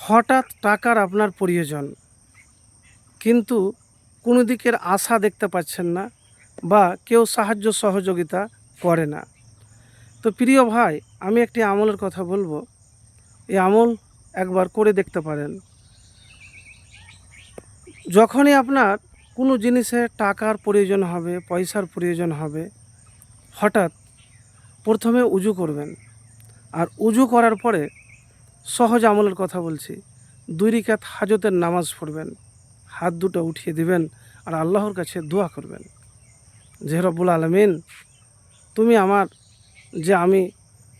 হঠাৎ টাকার আপনার প্রয়োজন, কিন্তু কোনো দিকের আশা দেখতে পাচ্ছেন না বা কেউ সাহায্য সহযোগিতা করে না। তো প্রিয় ভাই, আমি একটি আমলের কথা বলবো। এই আমল একবার করে দেখতে পারেন। যখনই আপনার কোনো জিনিসে টাকার প্রয়োজন হবে, পয়সার প্রয়োজন হবে, হঠাৎ প্রথমে উজু করবেন। আর উজু করার পরে সহজ আমলের কথা বলছি, 2 রাকাত হাজতের নামাজ পড়বেন, হাত দুটো উঠিয়ে দিবেন আর আল্লাহর কাছে দোয়া করবেন যে রব্বুল আলামিন, তুমি আমার যে আমি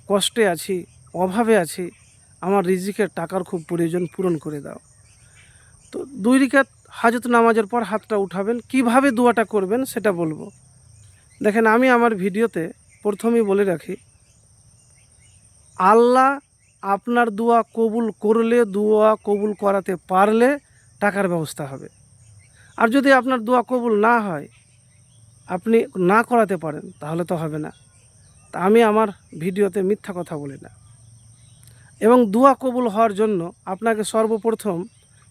কষ্টে আছি, অভাবে আছি, আমার রিজিকের টাকার খুব প্রয়োজন, পূরণ করে দাও। তো 2 রাকাত হাজত নামাজের পর হাতটা উঠাবেন। কিভাবে দোয়াটা করবেন সেটা বলবো। দেখেন, আমি আমার ভিডিওতে প্রথমেই বলে রাখি, আল্লাহ আপনার দোয়া কবুল করলে, দোয়া কবুল করাতে পারলে টাকার ব্যবস্থা হবে। আর যদি আপনার দোয়া কবুল না হয়, আপনি না করাতে পারেন, তাহলে তো হবে না। তা আমি আমার ভিডিওতে মিথ্যা কথা বলি না। এবং দোয়া কবুল হওয়ার জন্য আপনাকে সর্বপ্রথম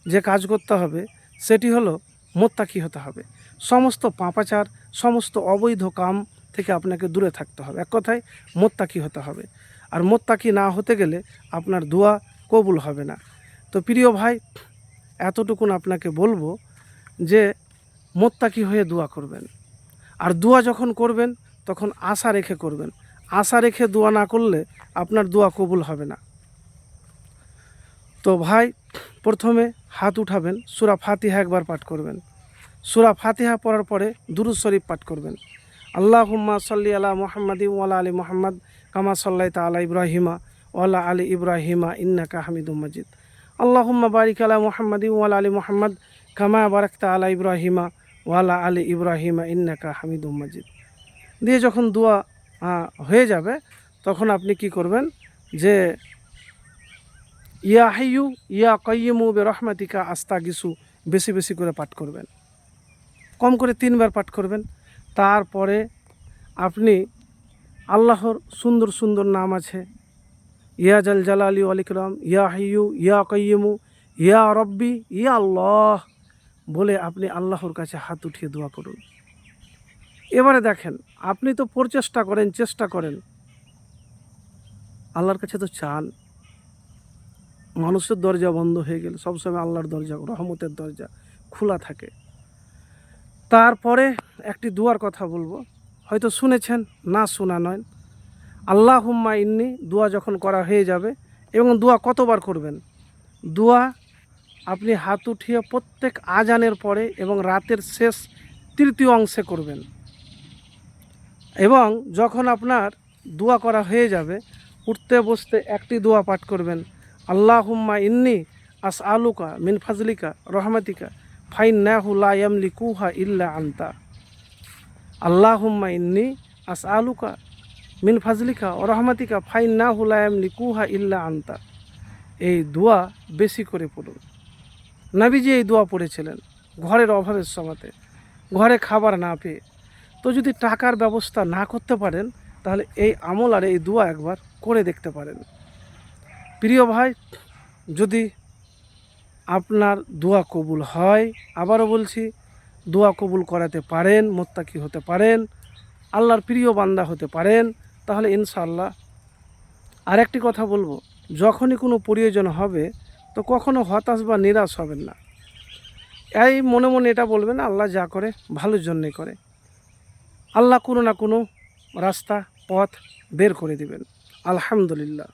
যে কাজ করতে হবে সেটি হলো মোত্তাকি হতে হবে। সমস্ত পাপাচার, সমস্ত অবৈধ কাম থেকে আপনাকে দূরে থাকতে হবে। এক কথায় মোত্তাকি হতে হবে। আর মোত্তাকি না হতে গেলে আপনার দোয়া কবুল হবে না। তো প্রিয় ভাই, এতটুকুন আপনাকে বলবো যে মোত্তাকি হয়ে দোয়া করবেন। আর দোয়া যখন করবেন তখন আশা রেখে করবেন। আশা রেখে দোয়া না করলে আপনার দোয়া কবুল হবে না। তো ভাই, প্রথমে হাত উঠাবেন, সূরা ফাতিহা একবার পাঠ করবেন। সূরা ফাতিহা পড়ার পরে দুরূদ শরীফ পাঠ করবেন। আল্লাহুম্মা সাল্লি আলা মুহাম্মাদিন ওয়া আলা আলি মুহাম্মাদ কামা সাল্লাইতা আলা ইব্রাহিমা ওয়া আলা আলি ইব্রাহিমা ইন্নাকা হামিদুম মাজিদ। আল্লাহুম্মা বারিক আলা মুহাম্মাদিন ওয়া আলা আলি মুহাম্মাদ কামা বারাকতা আলা ইব্রাহিমা ওয়া আলা আলি ইব্রাহিমা ইন্নাকা হামিদুম মাজিদ। দিয়ে যখন দোয়া হয়ে যাবে, তখন আপনি কি করবেন, যে ইয়া হাইয়ু ইয়া কাইয়্যিমু বিরহমাতিকা আস্তাগিসু বেশি বেশি করে পাঠ করবেন। কম করে 3 বার পাঠ করবেন। তারপরে আপনি আল্লাহর সুন্দর সুন্দর নাম আছে, ইয়া জাল জালালি ওয়াল ইকরাম, ইয়া হাইয়ু ইয়া কাইয়্যিমু, ইয়া রব্বি, ইয়া আল্লাহ বলে আপনি আল্লাহর কাছে হাত উঠিয়ে দোয়া করুন। এবারে দেখেন, আপনি তো চেষ্টা করেন, আল্লাহর কাছে তো চান। মানুষের দরজা বন্ধ হয়ে গেলে সবসময় আল্লাহর দরজা, রহমতের দরজা খোলা থাকে। তারপরে একটি দোয়ার কথা বলবো, হয়তো শুনেছেন, না শোনা নয়। আল্লাহুম্মা ইন্নি দোয়া যখন করা হয়ে যাবে, এবং দোয়া কতবার করবেন, দোয়া আপনি হাত উঠিয়ে প্রত্যেক আজানের পরে এবং রাতের শেষ 3য় অংশে করবেন। এবং যখন আপনার দোয়া করা হয়ে যাবে, উঠতে বসতে একটি দোয়া পাঠ করবেন, আল্লাহুম্মা ইন্নি আসআলুকা মিন ফাজলিকা রহমাতিকা ফাইন্নাহু লা ইয়ামলিকুহা ইল্লা আনতা। আল্লাহুম্মা ইন্নি আসআলুকা মিন ফাজলিকা ও রহমাতিকা ফাইন্নাহু লা ইয়ামলিকুহা ইল্লা আনতা। এই দোয়া বেশি করে পড়ুন। নবীজি এই দোয়া পড়েছিলেন ঘরের অভাবের সময়তে, ঘরে খাবার না পেয়ে। তো যদি টাকার ব্যবস্থা না করতে পারেন, তাহলে এই আমল আর এই দোয়া একবার করে দেখতে পারেন। প্রিয় ভাই, যদি আপনার দোয়া কবুল হয়, আবারও বলছি, দোয়া কবুল করাতে পারেন, মোত্তাকি হতে পারেন, আল্লাহর প্রিয় বান্দা হতে পারেন, তাহলে ইনশাআল্লাহ। আর একটি কথা বলবো, যখনই কোনো প্রয়োজন হবে তো কখনো হতাশ বা নিরাশ হবেন না। এই মনে মনে এটা বলবেন, আল্লাহ যা করে ভালোর জন্যই করে। আল্লাহ কোনো না কোনো রাস্তা, পথ বের করে দিবেন। আলহামদুলিল্লাহ।